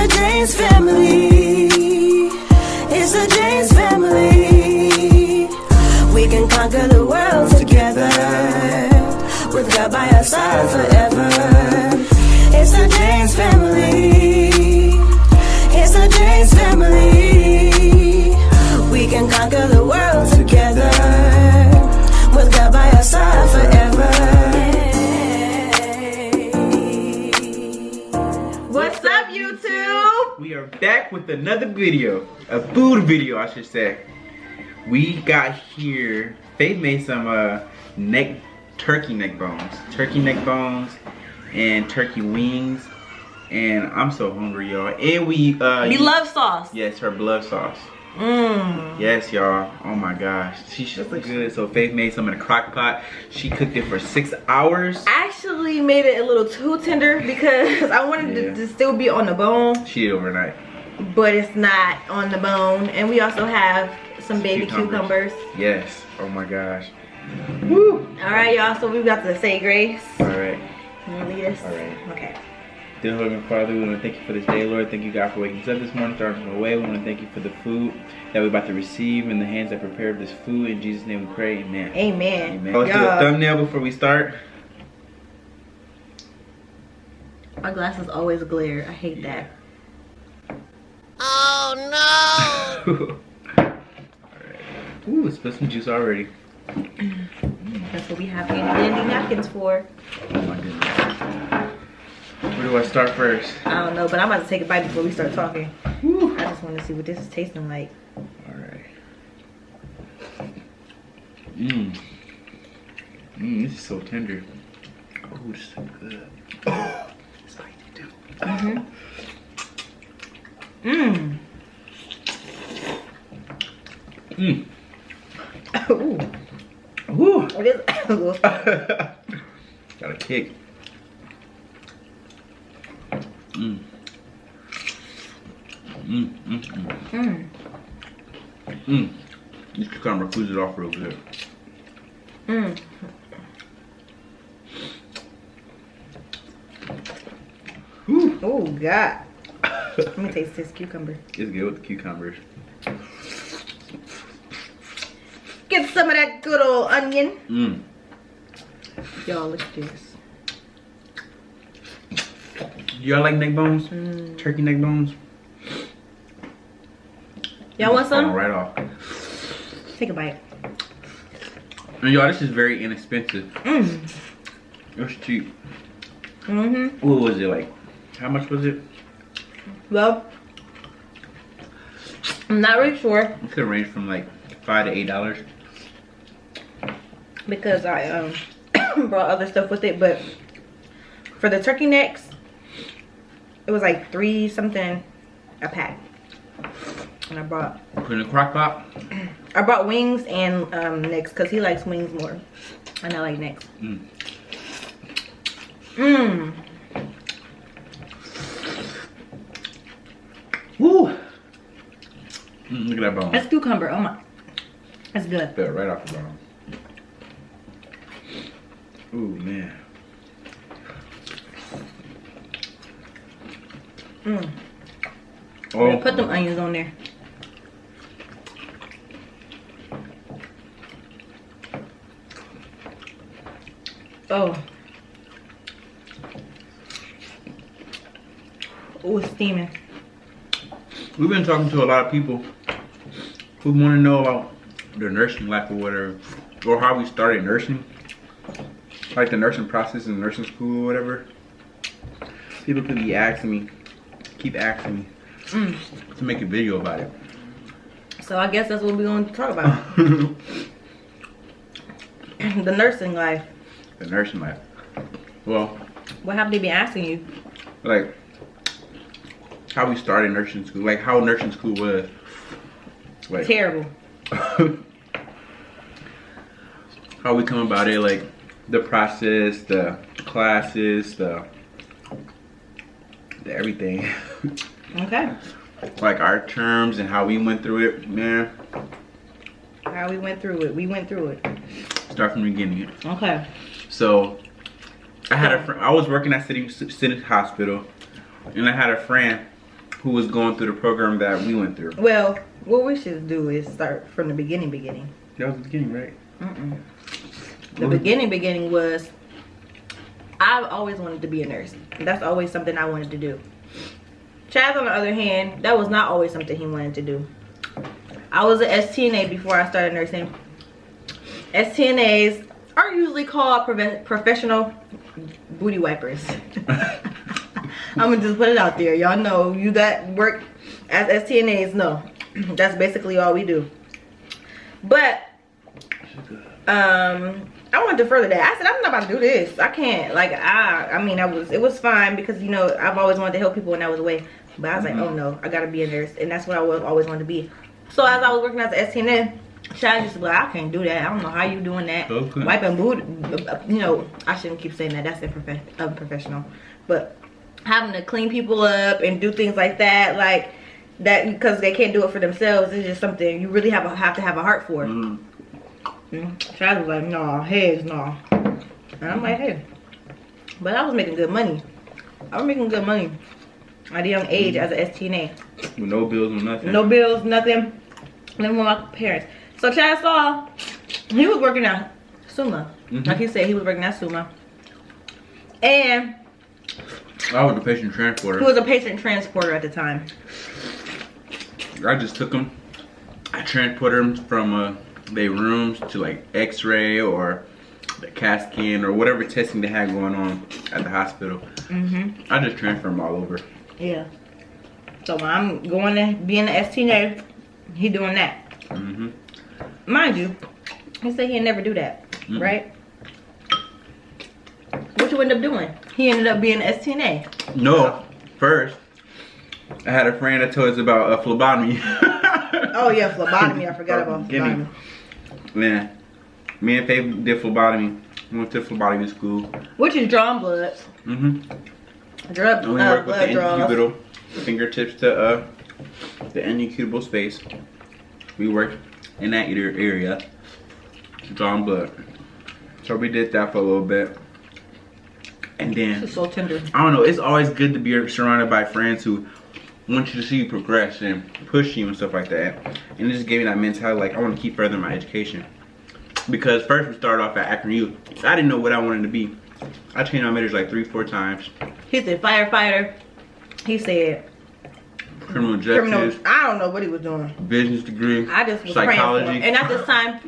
the James family. It's the James family. We can conquer the world together, with God by our side forever. It's the James family. It's the James family. We can conquer the world together, with God by our side forever. What's up, YouTube? We are back with another video, a food video, I should say. We got here. Faith made some turkey neck bones, and turkey wings. And I'm so hungry, y'all. And we Blove sauce. Yes, her Blove sauce. Mmm. Yes, y'all. Oh my gosh, she looks good. So Faith made some in a crock pot. She cooked it for 6 hours. I actually made it a little too tender because I wanted it to still be on the bone. She did overnight, but it's not on the bone. And we also have some baby cucumbers. Yes. Oh my gosh. Woo. All right, y'all. So we got to say grace. All right. Can you lead us? All right. Okay. Dear Heavenly Father, we want to thank you for this day, Lord. Thank you, God, for waking us up this morning, starting our way. We want to thank you for the food that we're about to receive and the hands that prepared this food. In Jesus' name we pray, amen. Amen. Amen. Let's do a thumbnail before we start. My glasses always glare. I hate that. Oh no! Alright. Ooh, let's put some juice already. That's what we have handy napkins for. Oh my goodness. Where do I start first? I don't know, but I'm about to take a bite before we start talking. Woo. I just want to see what this is tasting like. Alright. Mmm. Mmm, this is so tender. Oh, this is so good. Oh, it's spicy too. Mm-hmm. Mmm. Mmm. Ooh. Woo. It is a little spicy. Got a kick. Mmm. Mmm. Mmm. Mmm. Mmm. This cucumber cools it off real good. Mmm. Oh God. Let me taste this cucumber. It's good with the cucumbers. Get some of that good old onion. Mmm. Y'all, look at this. Y'all like neck bones? Turkey neck bones? Y'all want some? Right off. Take a bite. And y'all, this is very inexpensive. Mmm. It's cheap. Mm-hmm. What was it like? How much was it? Well, I'm not really sure. It could range from like $5 to $8. Because I brought other stuff with it, but for the turkey necks, it was like $3 something a pack. And I brought Put in a crock pot. I brought wings and necks because he likes wings more, and I like necks. Mmm. Mmm. Woo. Look at that bone. That's cucumber. Oh my, that's good. Fell right off the bone. Ooh man. Mmm. Oh. Put them onions on there. Oh. Oh, it's steaming. We've been talking to a lot of people who want to know about their nursing life or whatever, or how we started nursing, like the nursing process in nursing school or whatever. People could be asking me, keep asking me to make a video about it. So I guess that's what we're going to talk about. The nursing life. The nursing life. Well, What have they been asking you? like how we started nursing school, like how nursing school was. Like, Terrible. how we come about it, like the process, the classes, the everything. Okay. Like our terms and how we went through it, man. How we went through it. We went through it. Start from the beginning. Okay. So I had a friend. I was working at City Hospital, and I had a friend who was going through the program that we went through. Well, what we should do is start from the beginning. That was the beginning, right? The beginning was, I've always wanted to be a nurse. That's always something I wanted to do. Chaz, on the other hand, that was not always something he wanted to do. I was an STNA before I started nursing. STNAs are usually called professional booty wipers. I'm gonna just put it out there. Y'all know, you that work as STNAs know. That's basically all we do. But I wanted to further that. I said, I'm not about to do this. I can't. Like, I mean, it was fine because, you know, I've always wanted to help people in that was way. But I was like, oh no, I gotta be a nurse. And that's what I always wanted to be. So as I was working as an STNA, Chad just like, I can't do that. I don't know how you doing that. Okay. Wiping booty, you know, I shouldn't keep saying that. That's unprofessional. But having to clean people up and do things like that, like that, because they can't do it for themselves, is just something you really have to have a heart for. Chad was like, no, heads no. And I'm like, hey. But I was making good money. I was making good money at a young age as an STNA. With no bills or nothing. No bills, nothing. Living with my parents. So Chad saw, he was working at Summa. Like he said, he was working at Summa. And I was a patient transporter. He was a patient transporter at the time. I just took them. I transported them from their rooms to like X-ray or the CAT scan or whatever testing they had going on at the hospital. I just transferred them all over. Yeah. So when I'm going to being an STNA, he doing that. Mind you, he said he'd never do that, right? What you end up doing? He ended up being an STNA. No, first I had a friend that told us about phlebotomy. Oh yeah, phlebotomy. I forgot about phlebotomy. Man, me and Faith did phlebotomy. We went to phlebotomy school. Which is drawing bloods. Blood draws. Fingertips to the incubable space. We worked in that area, drawing blood. So we did that for a little bit. And then, this is so tender. I don't know, it's always good to be surrounded by friends who want you to see you progress and push you and stuff like that. And it just gave me that mentality, like, I want to keep furthering my education. Because first we started off at Akron U. So I didn't know what I wanted to be. I changed my majors like 3-4 times. He said firefighter. He said criminal justice. I don't know what he was doing. Business degree. I just was psychology. praying for him. And at this time,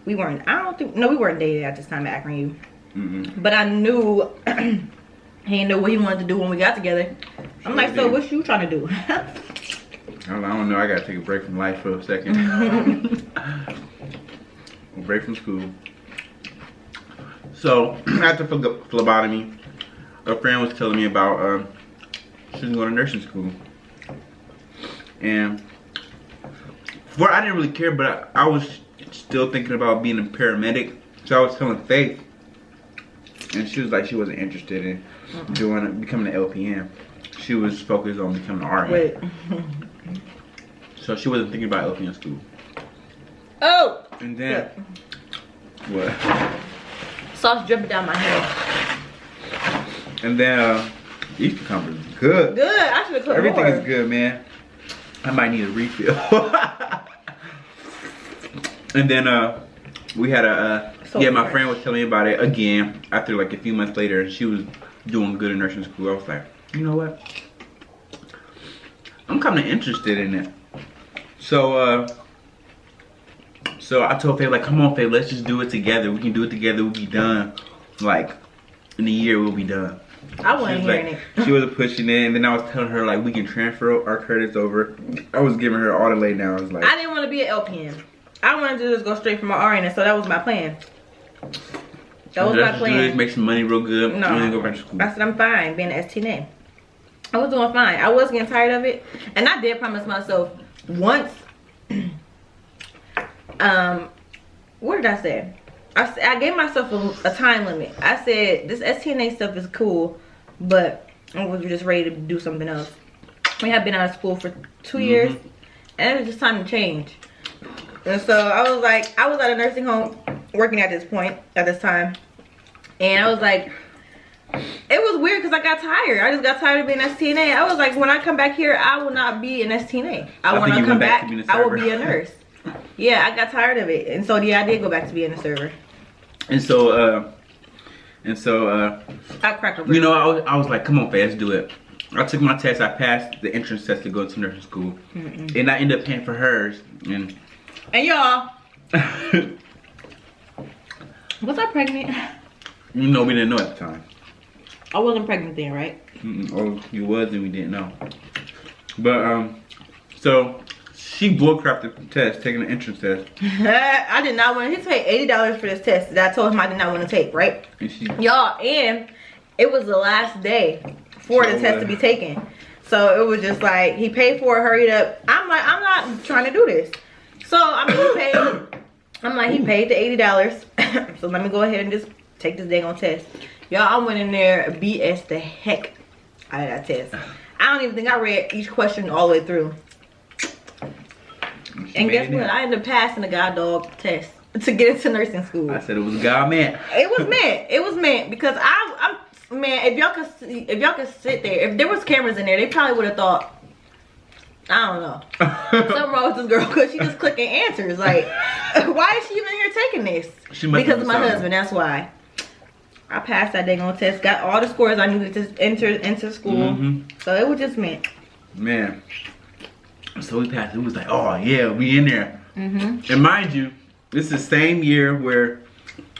we weren't dating at this time at Akron U. But I knew he didn't know what he wanted to do when we got together. I'm like, so what you trying to do? I don't know. I gotta take a break from life for a second. A break from school. So after phlebotomy, a friend was telling me about she was going to nursing school. And before, I didn't really care, but I was still thinking about being a paramedic. So I was telling Faith, and she was like, she wasn't interested in becoming an LPN. She was focused on becoming an RN. Wait. So she wasn't thinking about LPN school. Oh. And then what? Sauce dripping down my hair. And then these cucumbers is good. Good. I should have cooked Everything more. is good, man. I might need a refill. And then we had my friend was telling me about it again after like a few months later. She was doing good in nursing school. I was like, you know what? I'm kind of interested in it. So I told Faye, like, come on, Faye, let's just do it together. We can do it together. We'll be done. Like, in a year, we'll be done. I wasn't hearing it. She was pushing it, and then I was telling her, like, we can transfer our credits over. I was giving her all the lay down. I was like, I didn't want to be an LPN. I wanted to just go straight from my RN, and so that was my plan. That was my plan. Just make some money real good. No, and then go back to school. I said, I'm fine being an STNA. I was doing fine. I was getting tired of it. And I did promise myself once. What did I say? I gave myself a time limit. I said, this STNA stuff is cool, but I was just ready to do something else. We had been out of school for 2 years, and it was just time to change. And so I was like, I was at a nursing home working at this time. And I was like, It was weird because I got tired. I just got tired of being STNA. I was like, when I come back here, I will not be an STNA. I want to come back. I will be a nurse. Yeah, I got tired of it, and so yeah, I did go back to being a server. And so, I cracked a you know, I was like, come on, Faye, let's do it. I took my test. I passed the entrance test to go to nursing school, and I ended up paying for hers. And y'all, was I pregnant? You know, we didn't know at the time. I wasn't pregnant then, right? Or you was and we didn't know. But so she bullcrapped the test, taking the entrance test. I did not want to. He paid $80 for this test that I told him I did not want to take, right? Y'all, and it was the last day for the test to be taken. So it was just like, he paid for it, hurried up. I'm like, I'm not trying to do this. So I mean, he paid. I'm like, he paid the $80. So let me go ahead and just take this dang on test. Y'all, I went in there, BS the heck out of that test. I don't even think I read each question all the way through. And guess what? I ended up passing the god dog test to get into nursing school. I said it was God meant. It was meant. It was meant because I'm man. If y'all could sit there, if there was cameras in there, they probably would have thought, I don't know, something wrong with this girl because she just clicking answers. Like, why is she even here taking this? Because of my husband. That's why. I passed that dang on test. Got all the scores I needed to enter into school. So it was just meant. Man. So we passed. It was like, oh yeah, we in there. And mind you, this is the same year where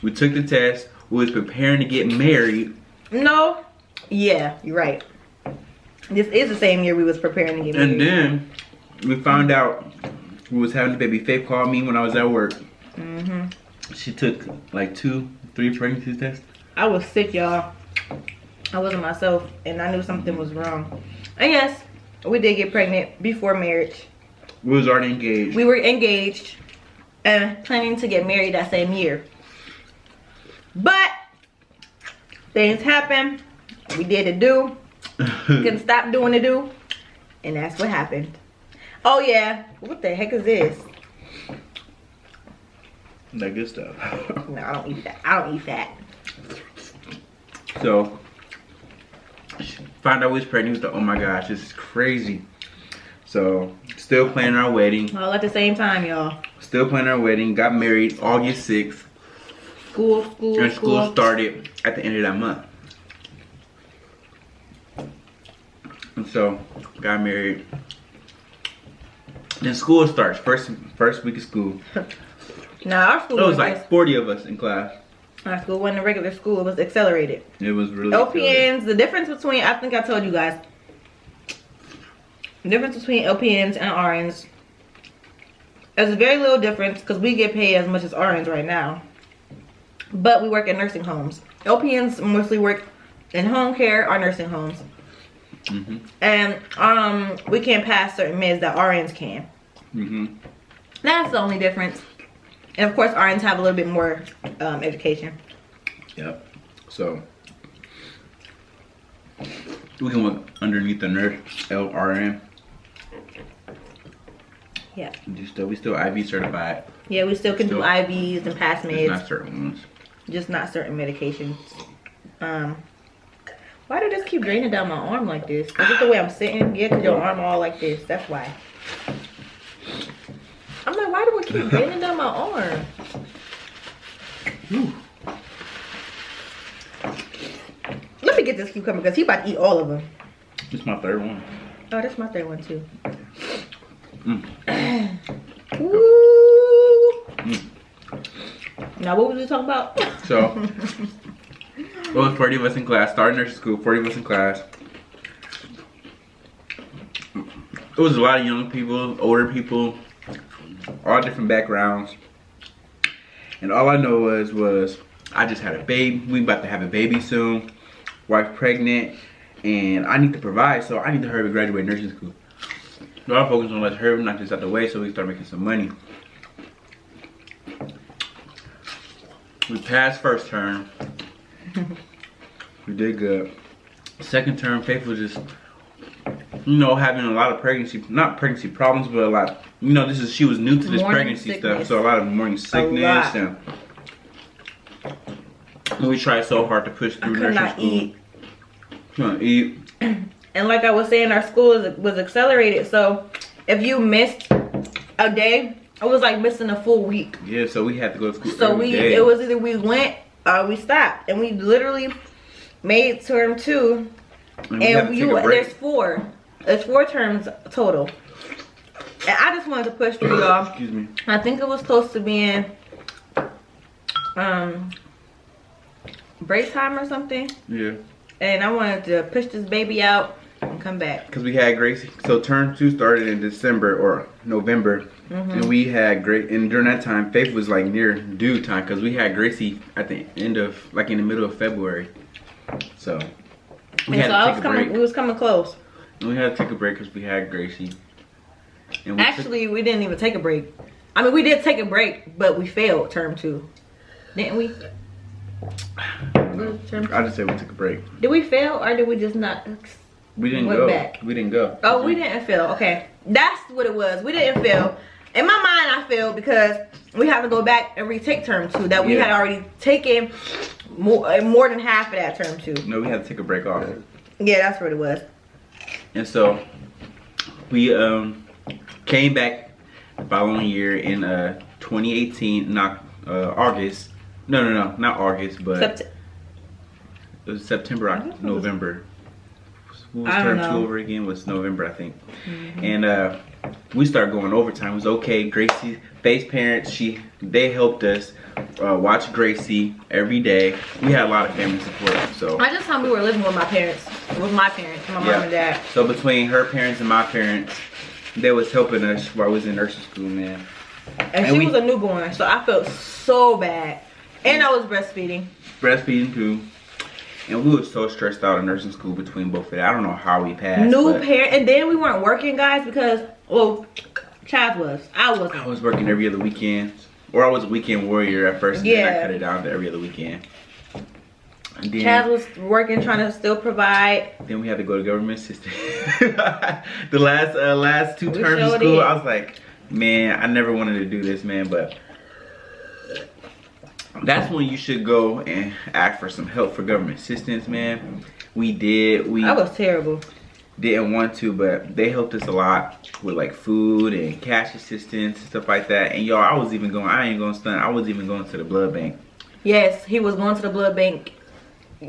we took the test. We was preparing to get married. No. Yeah, you're right. This is the same year we was preparing to get married. And then we found out we was having the baby. Faith called me when I was at work. She took like 2-3 pregnancy tests. I was sick, y'all. I wasn't myself, and I knew something was wrong. And yes, we did get pregnant before marriage. We was already engaged. We were engaged and planning to get married that same year. But things happened. We did the do. Couldn't stop doing the do. And that's what happened. Oh yeah. What the heck is this? That good stuff. No, I don't eat that. I don't eat that. So, found out we was pregnant. Was like, oh my gosh, this is crazy. So, still planning our wedding. All at the same time, y'all. Still planning our wedding. Got married August 6th. And school started at the end of that month. And so, got married. Then school starts. First week of school. Nah, our school was like 40 of us in class. Our school wasn't a regular school. It was accelerated. It was really LPNs, accelerated. the difference between, I think I told you guys, the difference between LPNs and RNs, there's a very little difference because we get paid as much as RNs right now. But we work in nursing homes. LPNs mostly work in home care or nursing homes. And we can't pass certain meds that RNs can. That's the only difference. And of course, RNs have a little bit more education. Yep. So we can work underneath the nurse LRN. Yeah. We still IV certified. Yeah, we still can do IVs and pass meds. Not certain ones. Just not certain medications. Why did this keep draining down my arm like this? Is it the way I'm sitting? Yeah, because your arm all like this. That's why. I'm like, why do it keep draining down my arm? Let me get this cucumber because he about to eat all of them. This is my third one. Oh, that's my third one too. Ooh. Now, what was we talking about? So, it was 40 of us in class. Started nursing school, 40 of us in class. It was a lot of young people, older people, all different backgrounds. And all I know was I just had a baby. We about to have a baby soon. Wife pregnant. And I need to provide, so I need to hurry to graduate nursing school. So I'm focused on let's hurry, knock this out the way so we can start making some money. We passed first term. We did good. Second term, Faith was just, you know, having a lot of pregnancy, not pregnancy problems, but a lot, you know, she was new to this Morning pregnancy sickness. stuff, so a lot of morning sickness. And we tried so hard to push through I could nursing not school. eat. Trying to eat. And like I was saying, our school was accelerated. So if you missed a day, it was like missing a full week. Yeah, so we had to go to school So every day. it was either we went or we stopped. And we literally made term 2. And there's 4. There's 4 terms total. And I just wanted to push through, y'all. Excuse me. I think it was close to being break time or something. Yeah. And I wanted to push this baby out and come back. Because we had Gracie. So term 2 started in December or November. And we had and during that time, Faith was like near due time because we had Gracie at the end of, like in the middle of February. So we had to take a break. We was coming close. And we had to take a break because we had Gracie. And Actually, we didn't even take a break. I mean, we did take a break, but we failed term 2. Didn't we? I just said we took a break. Did we fail or did we just not? We didn't went go. Back? We didn't go. Oh, we didn't fail. Okay. That's what it was. We didn't fail. In my mind, I failed because we have to go back and retake term 2 that we had already taken more than half of that term 2. No, we had to take a break off. Yeah, that's what it was. And so we came back the following year in 2018, not August. No, not August, but it was September, November. What was term 2 over again? Was November, I think. And we started going overtime. It was okay. Gracie, Faith's parents, they helped us watch Gracie every day. We had a lot of family support. So I just thought we were living with my parents, my mom and dad. So between her parents and my parents, they was helping us while I was in nursing school, man. And she was a newborn, so I felt so bad. And I was breastfeeding. Breastfeeding too. And we were so stressed out in nursing school between both of them. I don't know how we passed. Parent, and then we weren't working, guys, because Chaz was. I wasn't. I was working every other weekend, or I was a weekend warrior at first. And then I cut it down to every other weekend. And then, Chaz was working, trying to still provide. Then we had to go to government assistant. The last 2 terms of school, I was like, man, I never wanted to do this, man, but. That's when you should go and ask for some help for government assistance, man. We did. I was terrible. Didn't want to, but they helped us a lot with like food and cash assistance and stuff like that. And y'all, I ain't gonna stunt. I was even going to the blood bank. Yes, he was going to the blood bank,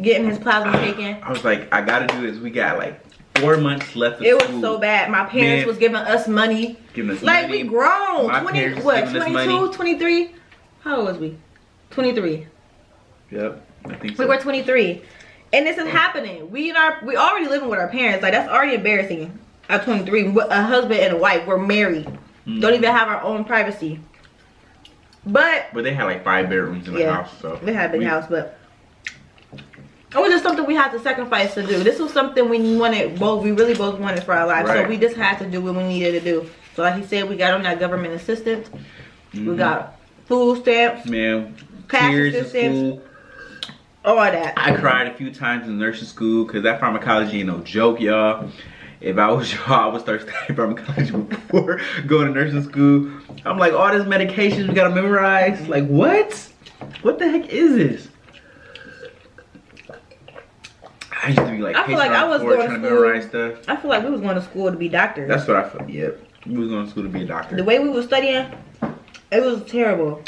getting his plasma taken. I was like, I gotta do this. We got like 4 months left of school. It was so bad. My parents was giving us money. Like we grown. 22, 23? How old was we? 23. Yep, I think so. We were 23, and this is happening. We already living with our parents. Like that's already embarrassing. At 23, a husband and a wife, we're married. Don't even have our own privacy. But they had like 5 bedrooms in the house, so they had a big house. But it was just something we had to sacrifice to do. This was something we wanted both. We really both wanted for our lives, so we just had to do what we needed to do. So like he said, we got on that government assistance. We got food stamps. Man. Cash assistance, all that. I cried a few times in nursing school because that pharmacology ain't no joke, y'all. If I was y'all, I would start studying pharmacology before going to nursing school. I'm like, all this medications we gotta memorize. Like, what? What the heck is this? I used to be like, I feel like I was going to memorize stuff. I feel like we was going to school to be doctors. That's what I felt. Yep, we was going to school to be a doctor. The way we were studying, it was terrible.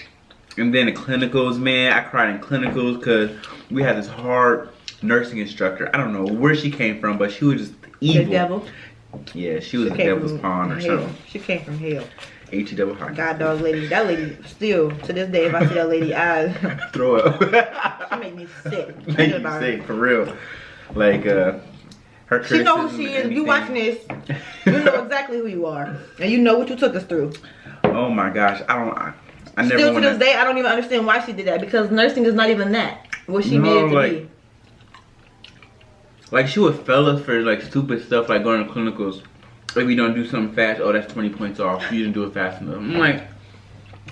And then the clinicals, man, I cried in clinicals because we had this hard nursing instructor. I don't know where she came from, but she was just evil. The devil? Yeah, she was a devil's pawn or something. She came from hell. H-E double hockey. God dog lady. That lady still, to this day, if I see that lady, I throw up. She make me sick. Make you sick, for real. Like, her she know who she is. You watching this, you know exactly who you are. And you know what you took us through. Oh my gosh, I never still to this day, I don't even understand why she did that because nursing is not even that. What she made it to be. Like she would fail us for like stupid stuff like going to clinicals. If we don't do something fast, oh that's 20 points off. You didn't do it fast enough. I'm like,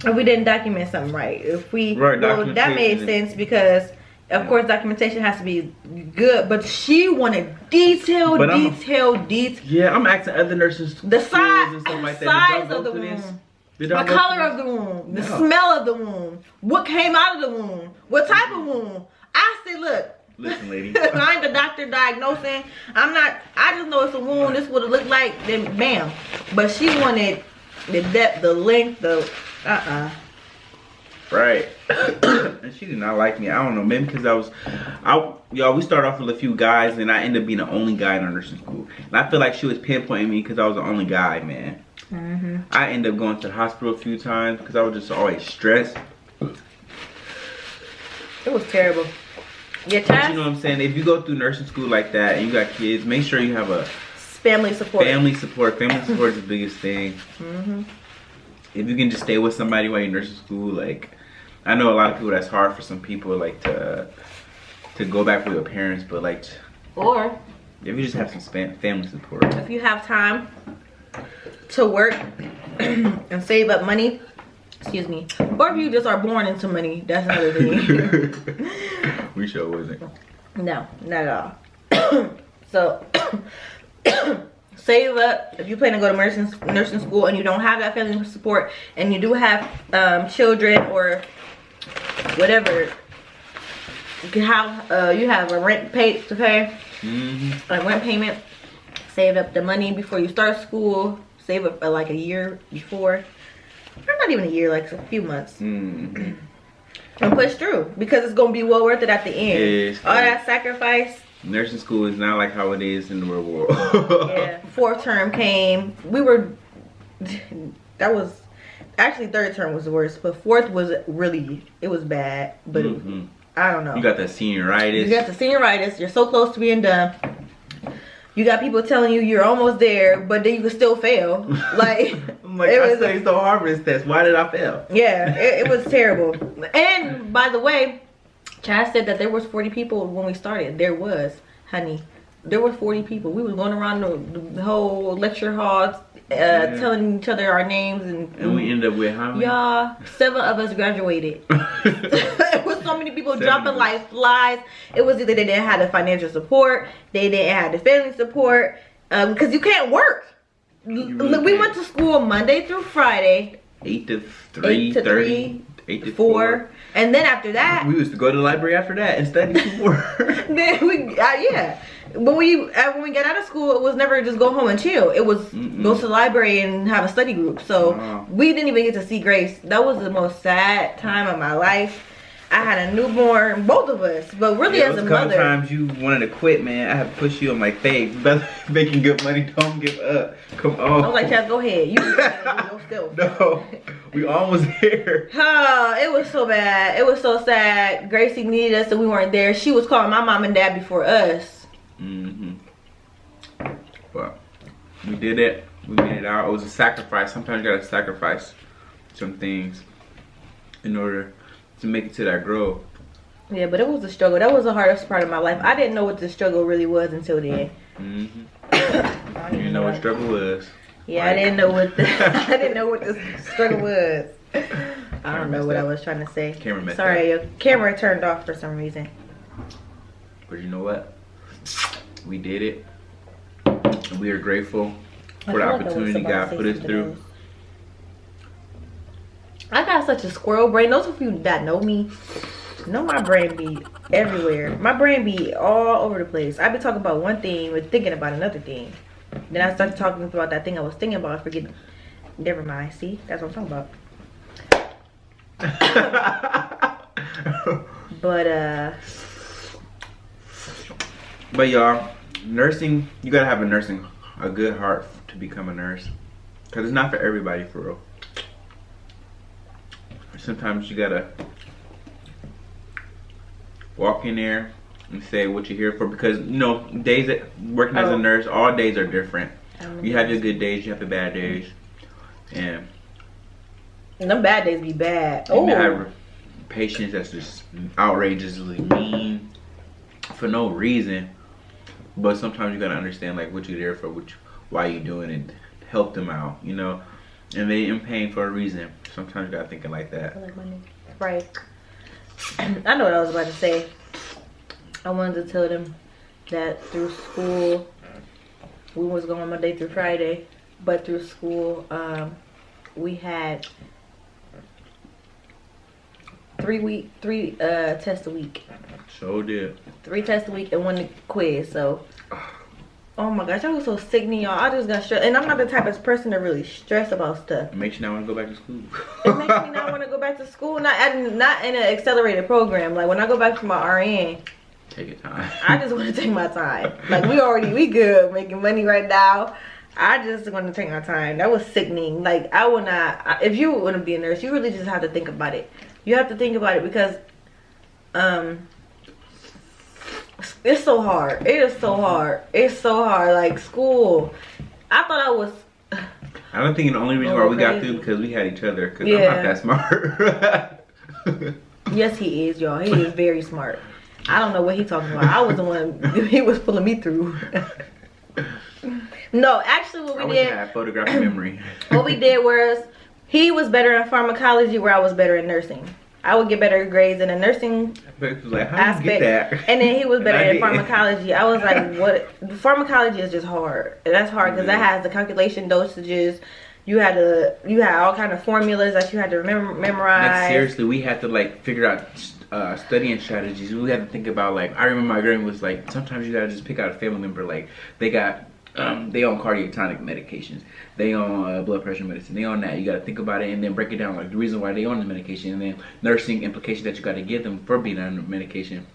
if we didn't document something right. If we that made sense because of course documentation has to be good, but she wanted detail. Yeah, I'm asking other nurses the size and stuff like that. Size of the womb. The color of the womb, the smell of the womb, what came out of the womb, what type of womb. I said, look, Listen, lady. I ain't the doctor diagnosing. I'm not. I just know it's a wound. This would have looked like. Then bam. But she wanted the depth, the length, the Right. And she did not like me. I don't know. Maybe because y'all, we started off with a few guys, and I ended up being the only guy in our nursing school. And I feel like she was pinpointing me because I was the only guy, man. I ended up going to the hospital a few times because I was just always stressed. It was terrible. Yeah, But you know what I'm saying? If you go through nursing school like that and you got kids, make sure you have a family support. Family support. Family support is the biggest thing. If you can just stay with somebody while you're in nursing school, like, I know a lot of people that's hard for some people, like, to go back with your parents, but like, or if you just have some family support. If you have time to work and save up money, excuse me, or if you just are born into money, that's another thing. We sure wasn't. No, not at all. So save up. If you plan to go to nursing school and you don't have that family support, and you do have children or whatever, you have a rent to pay, a rent payment. Save up the money before you start school. Save up like a year before, or not even a year, like a few months. And push through, because it's gonna be well worth it at the end. All that sacrifice. Nursing school is not like how it is in the real world. Yeah, fourth term came. That was actually, third term was the worst, but fourth was really, it was bad. But I don't know. You got the senioritis. You got the senioritis. You're so close to being done. You got people telling you you're almost there, but then you can still fail. Like, I studied so hard for this test. Why did I fail? Yeah, it was terrible. And by the way, Chad said that there was 40 people when we started. There was, honey. There were 40 people. We was going around the whole lecture hall, telling each other our names, and we ended up with how many? Y'all, 7 of us graduated. It was so many people dropping like flies. It was either they didn't have the financial support, they didn't have the family support, because you can't work. We went to school Monday through Friday, 8 to 3, 8 to 4. And then after that, we used to go to the library after that and study some more. Then we, when we got out of school, it was never just go home and chill. It was go to the library and have a study group. So we didn't even get to see Grace. That was the most sad time of my life. I had a newborn, both of us, but really as a mother. A couple times you wanted to quit, man. I had to push you on my face. Better making good money. Don't give up. Come on. I was like, Chad, go ahead. You go still. No, we almost there. It was so bad. It was so sad. Gracie needed us and we weren't there. She was calling my mom and dad before us. But we did it. We made it out. It was a sacrifice. Sometimes you gotta sacrifice some things in order to make it to that growth. Yeah, but it was a struggle. That was the hardest part of my life. I didn't know what the struggle really was until then. You didn't know what struggle was. Yeah, I didn't know what the struggle was. I don't know what I was trying to say. Sorry, your camera turned off for some reason. But you know what? We did it. And we are grateful for the opportunity God put us through. I got such a squirrel brain. Those of you that know me know my brain be everywhere. My brain be all over the place. I be talking about one thing but thinking about another thing. Then I started talking about that thing I was thinking about. I forget. Never mind. See, that's what I'm talking about. But y'all, nursing, you gotta have a good heart to become a nurse, cause it's not for everybody, for real. Sometimes you gotta walk in there and say what you're here for, because you know, days that working as a nurse, all days are different. You have your good days, you have the bad days, and them bad days be bad. You have patients that's just outrageously mean for no reason, but sometimes you gotta understand like what you're there for, why you doing it, help them out, you know, and they in pain for a reason. Sometimes you gotta think it like that. Right. I know what I was about to say. I wanted to tell them that through school, we was going Monday through Friday, but through school, we had 3 tests a week. So did. 3 tests a week and 1 quiz. So, oh my gosh, I was so sickening, y'all. I just got stressed, and I'm not the type of person to really stress about stuff. It makes you not want to go back to school. It makes me not want to go back to school. Not in an accelerated program. Like when I go back to my RN. Take your time. I just want to take my time. Like we good making money right now. I just want to take my time. That was sickening. Like I would not. If you want to be a nurse, you really just have to think about it. You have to think about it because, it's so hard. It is so hard. It's so hard. Like school. I thought I was. I don't think the only reason why we got through because we had each other. Because I'm not that smart. Yes, he is, y'all. He is very smart. I don't know what he's talking about. I was the one. He was pulling me through. No, actually, what we did. I had photographic memory. What we did was he was better in pharmacology, where I was better in nursing. I would get better grades in the nursing aspect, and then he was better in pharmacology. I was like, "What? Pharmacology is just hard. That's hard because that has the calculation dosages. You had all kind of formulas that you had to memorize. Like, seriously, we had to like figure out studying strategies. We had to think about like I remember my grandma was like, sometimes you gotta just pick out a family member like they got. They on cardiac tonic medications. They on blood pressure medicine. They on that. You got to think about it and then break it down, like the reason why they on the medication, and then nursing implications that you got to give them for being on the medication,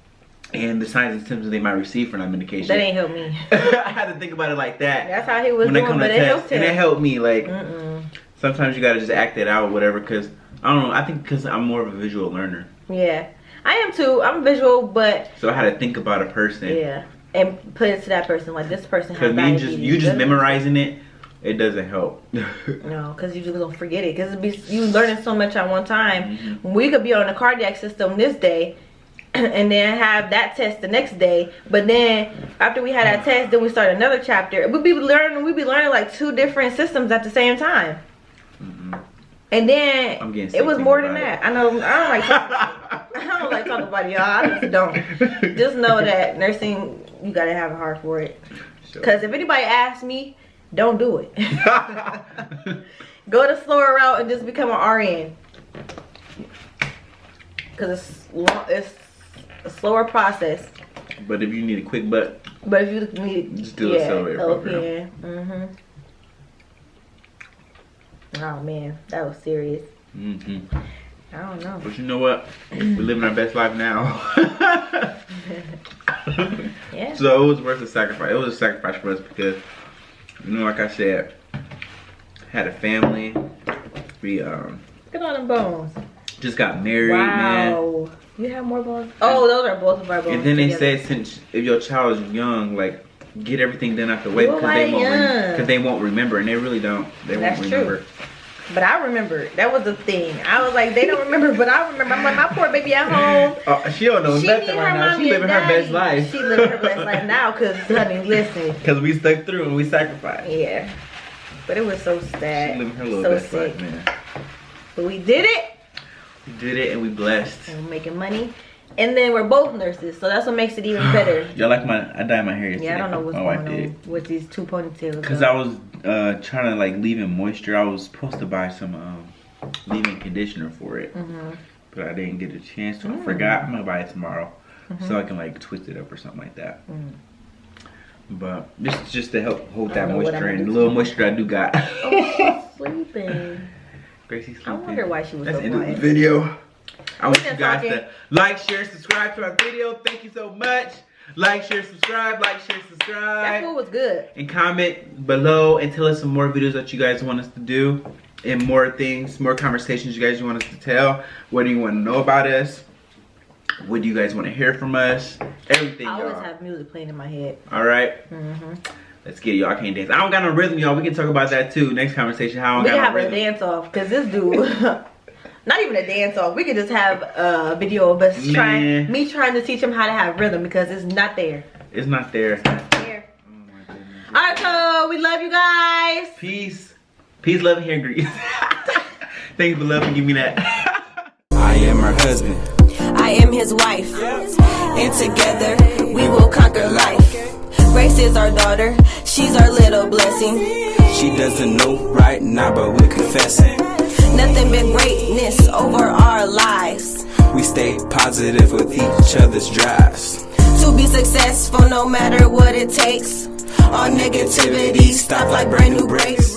and the signs and symptoms they might receive from that medication. That ain't helped me. I had to think about it like that. That's how he was doing, but it helped him. And it helped me. Like sometimes you got to just act it out or whatever. Cause I don't know. I think because I'm more of a visual learner. Yeah, I am too. I'm visual, but so I had to think about a person. Yeah. And put it to that person, like this person has diabetes. You just memorizing it, it doesn't help. No, because you just don't forget it. Because you learning so much at one time. We could be on the cardiac system this day, and then have that test the next day. But then after we had that test, then we start another chapter. We'd be learning like 2 different systems at the same time. And then it was more than that. I know. I don't like talking about it, y'all. I just don't. Just know that nursing, you gotta have a heart for it. Because if anybody asks me, don't do it. Go the slower route and just become an RN. Because it's a slower process. But if you need a quick butt. But if you need, just do a accelerated program. Oh man, that was serious. I don't know. But you know what? We're living our best life now. Yeah. So it was worth the sacrifice. It was a sacrifice for us because, you know, like I said, had a family. We look at all them bones. Just got married, man. Wow. You have more bones? Oh, those are both of our bones. And then they said, since if your child is young, like get everything done out the way because they won't remember, and they really don't. They won't remember. True. But I remember. That was the thing. I was like, they don't remember, but I remember. I'm like, my poor baby at home. She don't know nothing right now. She living her best life. She living her best life now because, honey, listen. Because we stuck through and we sacrificed. Yeah. But it was so sad. She living her little best life, man. But we did it. We did it and we blessed. And we're making money. And then we're both nurses, so that's what makes it even better. Y'all like I dyed my hair yesterday. Yeah, I don't know what's going on with these 2 ponytails. Because I was trying to like leave in moisture. I was supposed to buy some leave-in conditioner for it. But I didn't get a chance to. I forgot. I'm going to buy it tomorrow. So I can like twist it up or something like that. But this is just to help hold that moisture and the little moisture I do got. Oh, she's sleeping. Gracie's sleeping. I wonder why she was That's so the quiet. end of the video. I want you guys to like, share, subscribe to our video. Thank you so much. Like, share, subscribe. Like, share, subscribe. That food was good. And comment below and tell us some more videos that you guys want us to do. And more things, more conversations you guys want us to tell. What do you want to know about us? What do you guys want to hear from us? Everything, I y'all. always have music playing in my head. Alright. Let's get it, y'all. I can't dance. I don't got no rhythm, y'all. We can talk about that too. Next conversation. How I don't got no rhythm. We can have a dance off because this dude. Not even a dance off. We could just have a video of us trying to teach him how to have rhythm because it's not there. It's not there. It's not there. Oh my goodness. Alright, so we love you guys. Peace. Peace, love, and hair grease. Thanks for loving. Give me that. I am her husband. I am his wife. And together we will conquer life. Grace is our daughter. She's our little blessing. She doesn't know right now, but we're confessing. Nothing but greatness over our lives. We stay positive with each other's drives. To be successful no matter what it takes. All negativity stop like brand new brakes.